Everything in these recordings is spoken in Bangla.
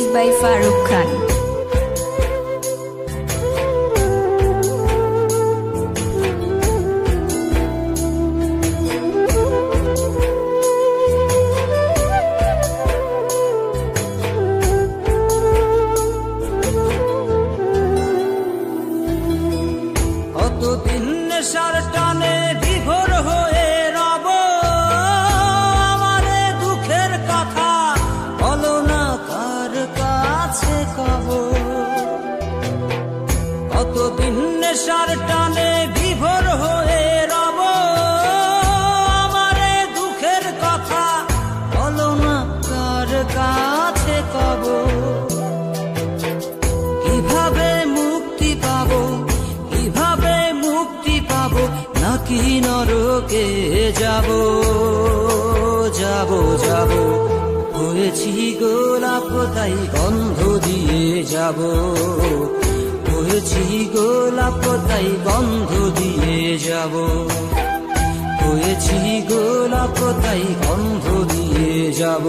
released by Farooq Khan. কতদিন নেশার টানে বিভোর হয়ে রব, আমারে দুঃখের কথা বলো না কার কাছে কব। কতদিন নেশার টানে বিভোর হয়ে রব, আমারে দুঃখের কথা বলো না কার কাছে কব। কিভাবে মুক্তি পাবো, কিভাবে মুক্তি পাবো, নাকি নরকে যাব যাব যাব। হয়েছি গোলাপ তাই গন্ধ দিয়ে যাব, হয়েছি গোলাপ তাই গন্ধ দিয়ে যাব, হয়েছি গোলাপ তাই গন্ধ দিয়ে যাব,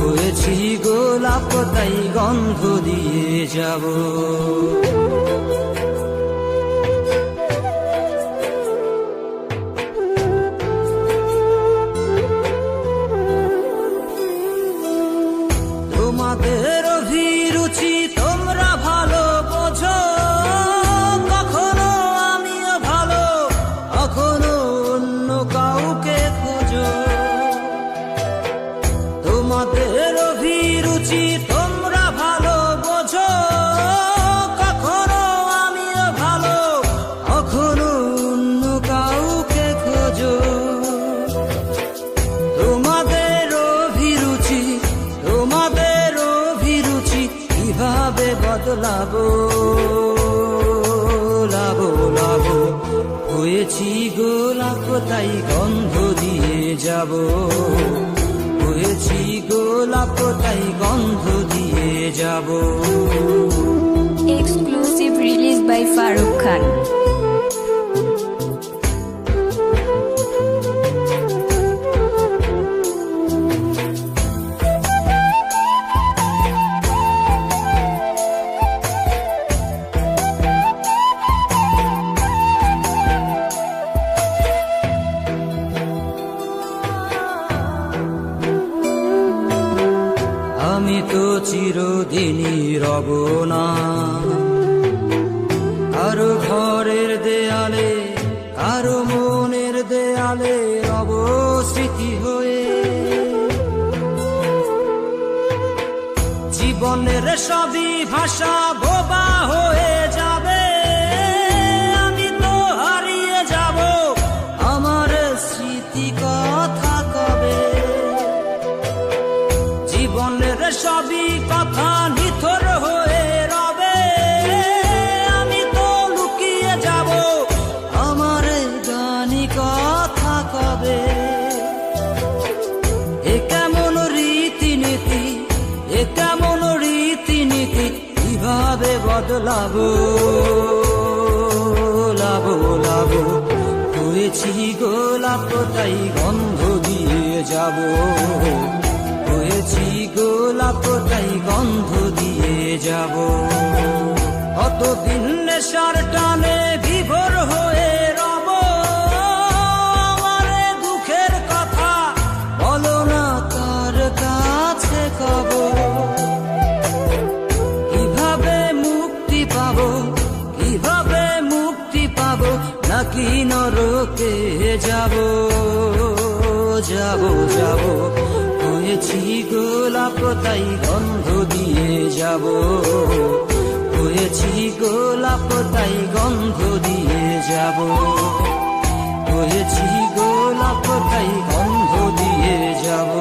হয়েছি গোলাপ তাই গন্ধ দিয়ে যাব। তোমাদের অভিরুচি তোমরা ভালো বোঝো, কখনো আমিও ভালো, কখনো অন্য কাউকে খোঁজো। তোমাদের অভিরুচি তোমরা ভালো বোঝো, কখনো আমিও ভালো, কখনো অন্য কাউকে খোঁজো। তোমাদের অভিরুচি, তোমাদের অভিরুচি কিভাবে বদলাবো লাবো লাবো। হয়েছি গোলাপ তাই গন্ধ দিয়ে যাব, হয়েছি গোলাপ তাই গন্ধ দিয়ে যাব। Exclusive released by Farooq Khan. আমি তো চিরদিনই রব না কারো ঘরের দেয়ালে, কারো মনের দেয়ালে রব স্মৃতি হয়ে। জীবনের সবই ভাষা বোবা হয়ে যাবে, আমি তো হারিয়ে যাব, আমার স্মৃতি কথা কবে। জীবনের সবই কথা নিথর হয়ে রবে, আমি তো লুকিয়ে যাব, আমার গানি কথা কবে। এ কেমন রীতিনীতি, এ কেমন রীতিনীতি, কিভাবে বদলাবো লাবো লাবো। হয়েছি গোলাপ তাই গন্ধ দিয়ে যাব, হয়েছি গোলাপ তাই গন্ধ দিয়ে যাব। কতদিন নেশার টানে বিভোর হয়ে রব, আমারে দুঃখের কথা বলো না কার কাছে কব। কিভাবে মুক্তি পাবো, কিভাবে মুক্তি পাবো, নাকি নরকে যাব যাব যাব। হয়েছি গোলাপ তাই গন্ধ দিয়ে যাব, হয়েছি গোলাপ তাই গন্ধ দিয়ে যাব, হয়েছি গোলাপ তাই গন্ধ দিয়ে যাব,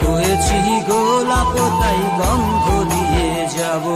হয়েছি গোলাপ তাই গন্ধ দিয়ে যাব।